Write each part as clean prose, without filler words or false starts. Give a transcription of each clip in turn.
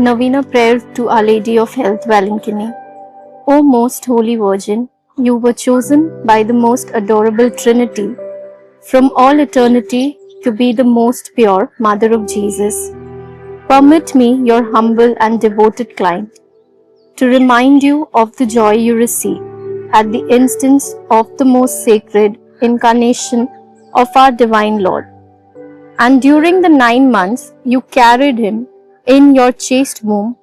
Novena Prayer to Our Lady of Health, Valinkini. O Most Holy Virgin, you were chosen by the most adorable Trinity from all eternity to be the most pure Mother of Jesus. Permit me, your humble and devoted client, to remind you of the joy you receive at the instance of the most sacred incarnation of our Divine Lord. And during the 9 months you carried him in your chaste womb,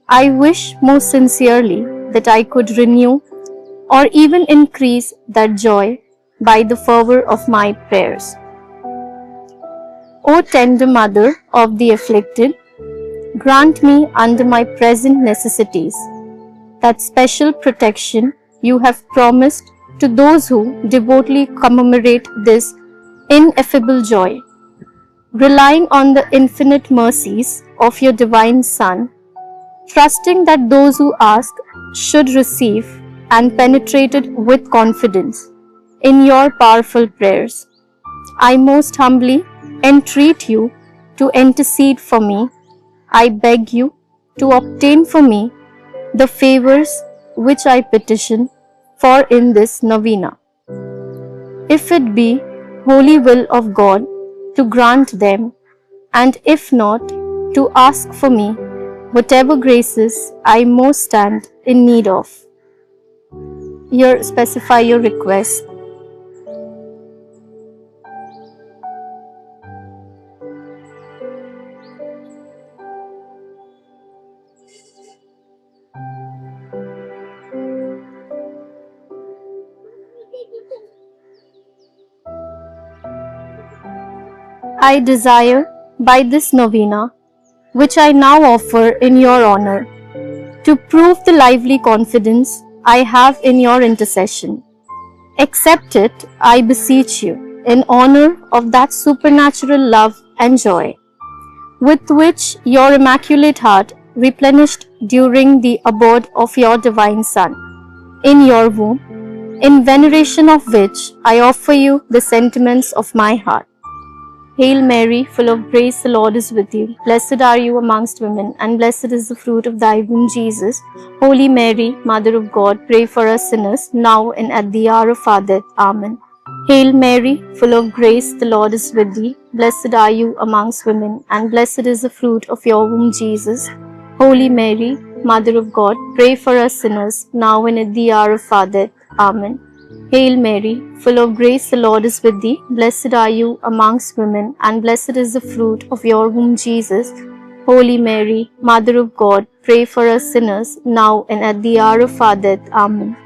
I wish most sincerely that I could renew or even increase that joy by the fervor of my prayers. O tender Mother of the afflicted, grant me under my present necessities that special protection you have promised to those who devotedly commemorate this ineffable joy. Relying on the infinite mercies of your divine Son, trusting that those who ask should receive, and penetrated with confidence in your powerful prayers, I most humbly entreat you to intercede for me. I beg you to obtain for me the favors which I petition for in this novena. If it be holy will of God to grant them, and if not, to ask for me whatever graces I most stand in need of. Here specify your request. I desire by this novena, which I now offer in your honor, to prove the lively confidence I have in your intercession. Accept it, I beseech you, in honor of that supernatural love and joy with which your immaculate heart replenished during the abode of your divine Son in your womb, in veneration of which I offer you the sentiments of my heart. Hail Mary, full of grace, the Lord is with you. Blessed are you amongst women, and blessed is the fruit of thy womb, Jesus. Holy Mary, Mother of God, pray for us sinners, now and at the hour of our death. Amen. Hail Mary, full of grace, the Lord is with thee. Blessed are you amongst women, and blessed is the fruit of your womb, Jesus. Holy Mary, Mother of God, pray for us sinners, now and at the hour of our death. Amen. Hail Mary, full of grace, the Lord is with thee. Blessed are you amongst women, and blessed is the fruit of your womb, Jesus. Holy Mary, Mother of God, pray for us sinners, now and at the hour of our death. Amen.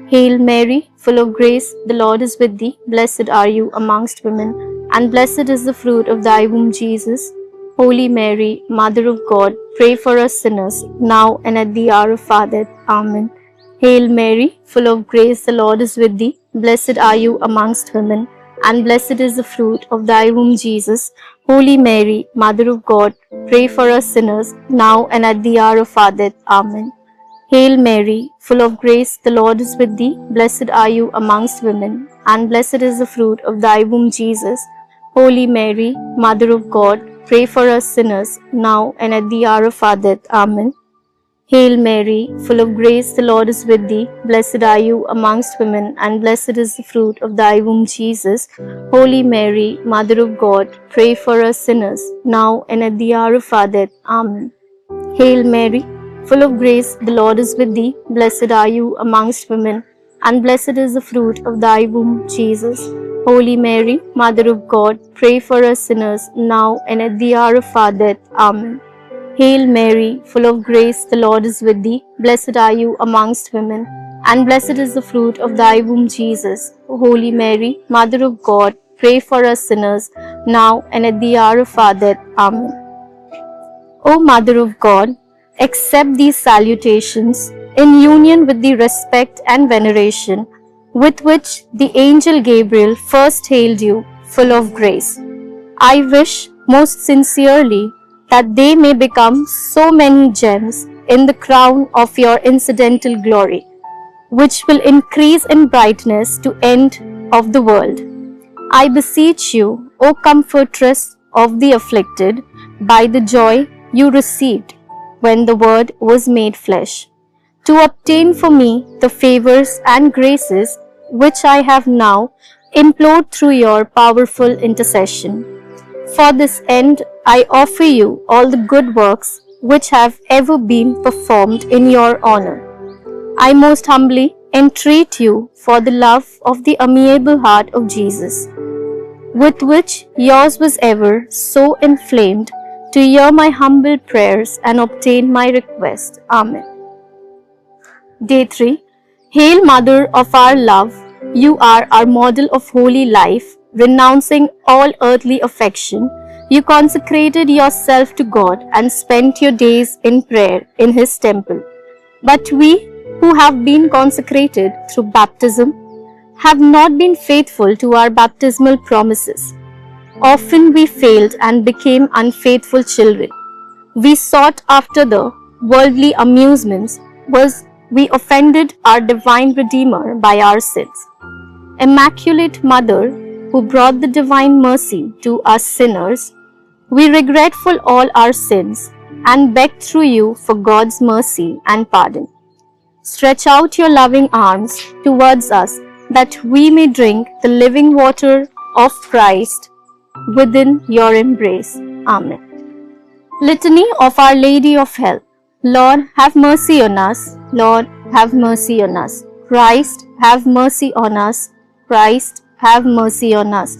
Hail Mary, full of grace, the Lord is with thee. Blessed are you amongst women, and blessed is the fruit of thy womb, Jesus. Holy Mary, Mother of God, pray for us sinners, now and at the hour of our death. Amen. Hail Mary, full of grace, the Lord is with thee. Blessed are you amongst women, and blessed is the fruit of thy womb, Jesus. Holy Mary, Mother of God, pray for us sinners, now and at the hour of our death. Amen. Hail Mary, full of grace, the Lord is with thee. Blessed are you amongst women, and blessed is the fruit of thy womb, Jesus. Holy Mary, Mother of God, pray for us sinners, now and at the hour of our death. Amen. Hail Mary, full of grace, the Lord is with thee. Blessed are you amongst women, and blessed is the fruit of thy womb, Jesus. Holy Mary, Mother of God, pray for us sinners, now and at the hour of our death. Amen. Hail Mary, full of grace, the Lord is with thee. Blessed are you amongst women, and blessed is the fruit of thy womb, Jesus. Holy Mary, Mother of God, pray for us sinners, now and at the hour of our death. Amen. Hail Mary, full of grace, the Lord is with thee. Blessed are you amongst women, and blessed is the fruit of thy womb, Jesus. Holy Mary, Mother of God, pray for us sinners, now and at the hour of our death. Amen. O Mother of God, accept these salutations in union with the respect and veneration with which the angel Gabriel first hailed you, full of grace. I wish most sincerely that they may become so many gems in the crown of your incidental glory, which will increase in brightness to end of the world. I beseech you, O Comfortress of the afflicted, by the joy you received when the Word was made flesh, to obtain for me the favors and graces which I have now implored through your powerful intercession. For this end, I offer you all the good works which have ever been performed in your honor. I most humbly entreat you for the love of the amiable heart of Jesus, with which yours was ever so inflamed, to hear my humble prayers and obtain my request. Amen. Day 3. Hail Mother of our love, you are our model of holy life. Renouncing all earthly affection, you consecrated yourself to God and spent your days in prayer in His temple. But we who have been consecrated through baptism have not been faithful to our baptismal promises. Often we failed and became unfaithful children. We sought after the worldly amusements, we offended our divine Redeemer by our sins. Immaculate Mother, who brought the divine mercy to us sinners, we regretful all our sins and beg through you for God's mercy and pardon. Stretch out your loving arms towards us, that we may drink the living water of Christ within your embrace. Amen. Litany of Our Lady of Health. Lord, have mercy on us. Lord, have mercy on us. Christ, have mercy on us. Christ, have mercy on us.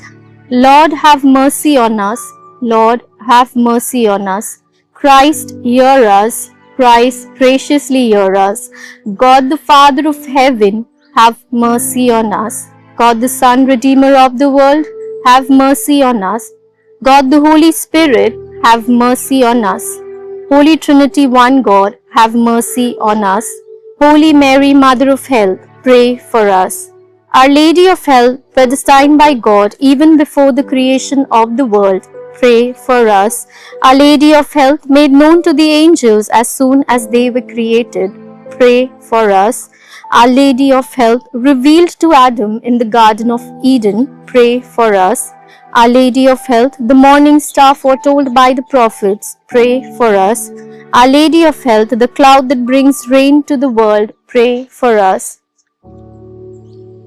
Lord, have mercy on us. Lord, have mercy on us. Christ, hear us. Christ, graciously hear us. God the Father of heaven, have mercy on us. God the Son, Redeemer of the world, have mercy on us. God the Holy Spirit, have mercy on us. Holy Trinity, one God, have mercy on us. Holy Mary, Mother of Health, pray for us. Our Lady of Health, predestined by God even before the creation of the world, pray for us. Our Lady of Health, made known to the angels as soon as they were created, pray for us. Our Lady of Health, revealed to Adam in the Garden of Eden, pray for us. Our Lady of Health, the morning star foretold by the prophets, pray for us. Our Lady of Health, the cloud that brings rain to the world, pray for us.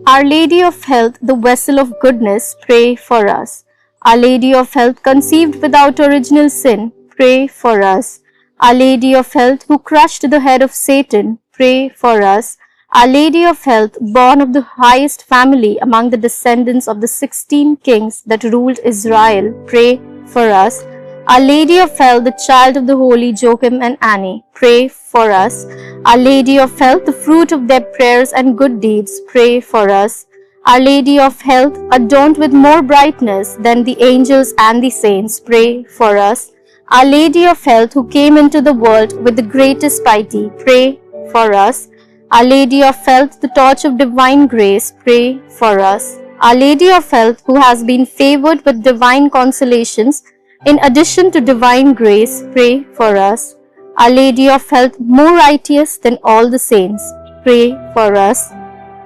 Our Lady of Health, the vessel of goodness, pray for us. Our Lady of Health, conceived without original sin, pray for us. Our Lady of Health, who crushed the head of Satan, pray for us. Our Lady of Health, born of the highest family among the descendants of the 16 kings that ruled Israel, pray for us. Our Lady of Health, the child of the holy Joachim and Annie, pray for us. Our Lady of Health, the fruit of their prayers and good deeds, pray for us. Our Lady of Health, adorned with more brightness than the angels and the saints, pray for us. Our Lady of Health, who came into the world with the greatest piety, pray for us. Our Lady of Health, the torch of divine grace, pray for us. Our Lady of Health, who has been favored with divine consolations, in addition to divine grace, pray for us. Our Lady of Health, more righteous than all the saints, pray for us.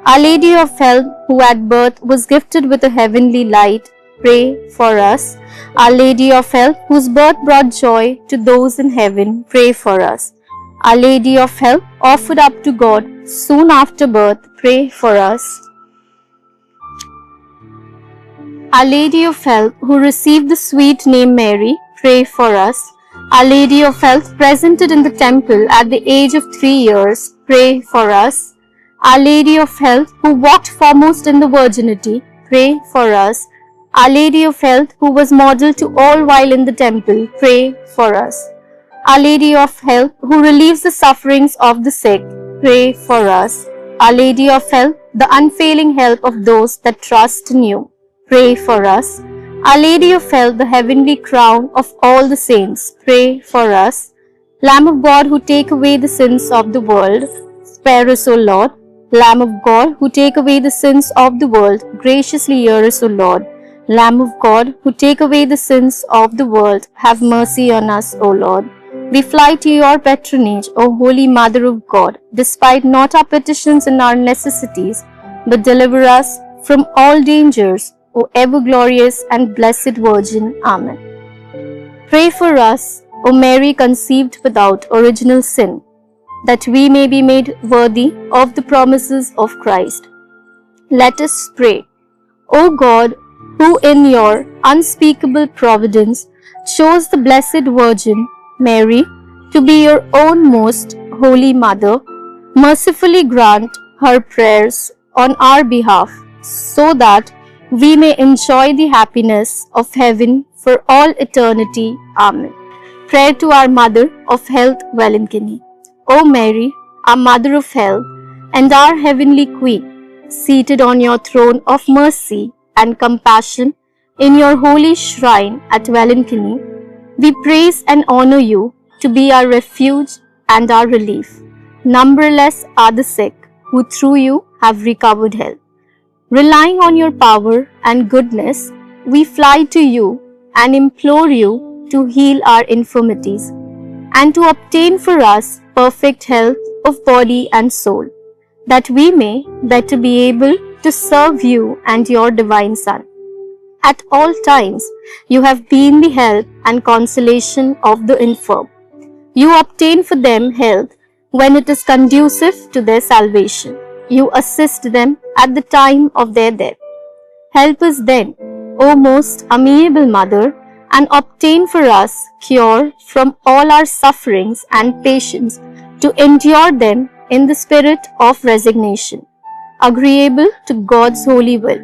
Our Lady of Health, who at birth was gifted with a heavenly light, pray for us. Our Lady of Health, whose birth brought joy to those in heaven, pray for us. Our Lady of Health, offered up to God soon after birth, pray for us. Our Lady of Health, who received the sweet name Mary, pray for us. Our Lady of Health, presented in the temple at the age of 3 years, pray for us. Our Lady of Health, who walked foremost in the virginity, pray for us. Our Lady of Health, who was model to all while in the temple, pray for us. Our Lady of Health, who relieves the sufferings of the sick, pray for us. Our Lady of Health, the unfailing help of those that trust in you, pray for us. Our Lady of Health, the heavenly crown of all the saints, pray for us. Lamb of God, who take away the sins of the world, spare us, O Lord. Lamb of God, who take away the sins of the world, graciously hear us, O Lord. Lamb of God, who take away the sins of the world, have mercy on us, O Lord. We fly to your patronage, O Holy Mother of God, despite not our petitions and our necessities, but deliver us from all dangers, O ever glorious and blessed Virgin. Amen. Pray for us, O Mary conceived without original sin, that we may be made worthy of the promises of Christ. Let us pray. O God, who in your unspeakable providence chose the Blessed Virgin Mary to be your own most holy mother, mercifully grant her prayers on our behalf, so that we may enjoy the happiness of heaven for all eternity. Amen. Prayer to our Mother of Health, Valentina. O Mary, our Mother of Health and our Heavenly Queen, seated on your throne of mercy and compassion in your holy shrine at Valentina, we praise and honor you to be our refuge and our relief. Numberless are the sick who through you have recovered health. Relying on your power and goodness, we fly to you and implore you to heal our infirmities and to obtain for us perfect health of body and soul, that we may better be able to serve you and your divine Son. At all times, you have been the help and consolation of the infirm. You obtain for them health when it is conducive to their salvation. You assist them at the time of their death. Help us then, O most amiable Mother, and obtain for us cure from all our sufferings and patience to endure them in the spirit of resignation, agreeable to God's holy will,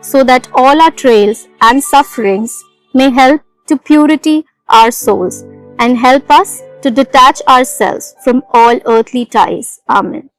so that all our trials and sufferings may help to purity our souls and help us to detach ourselves from all earthly ties. Amen.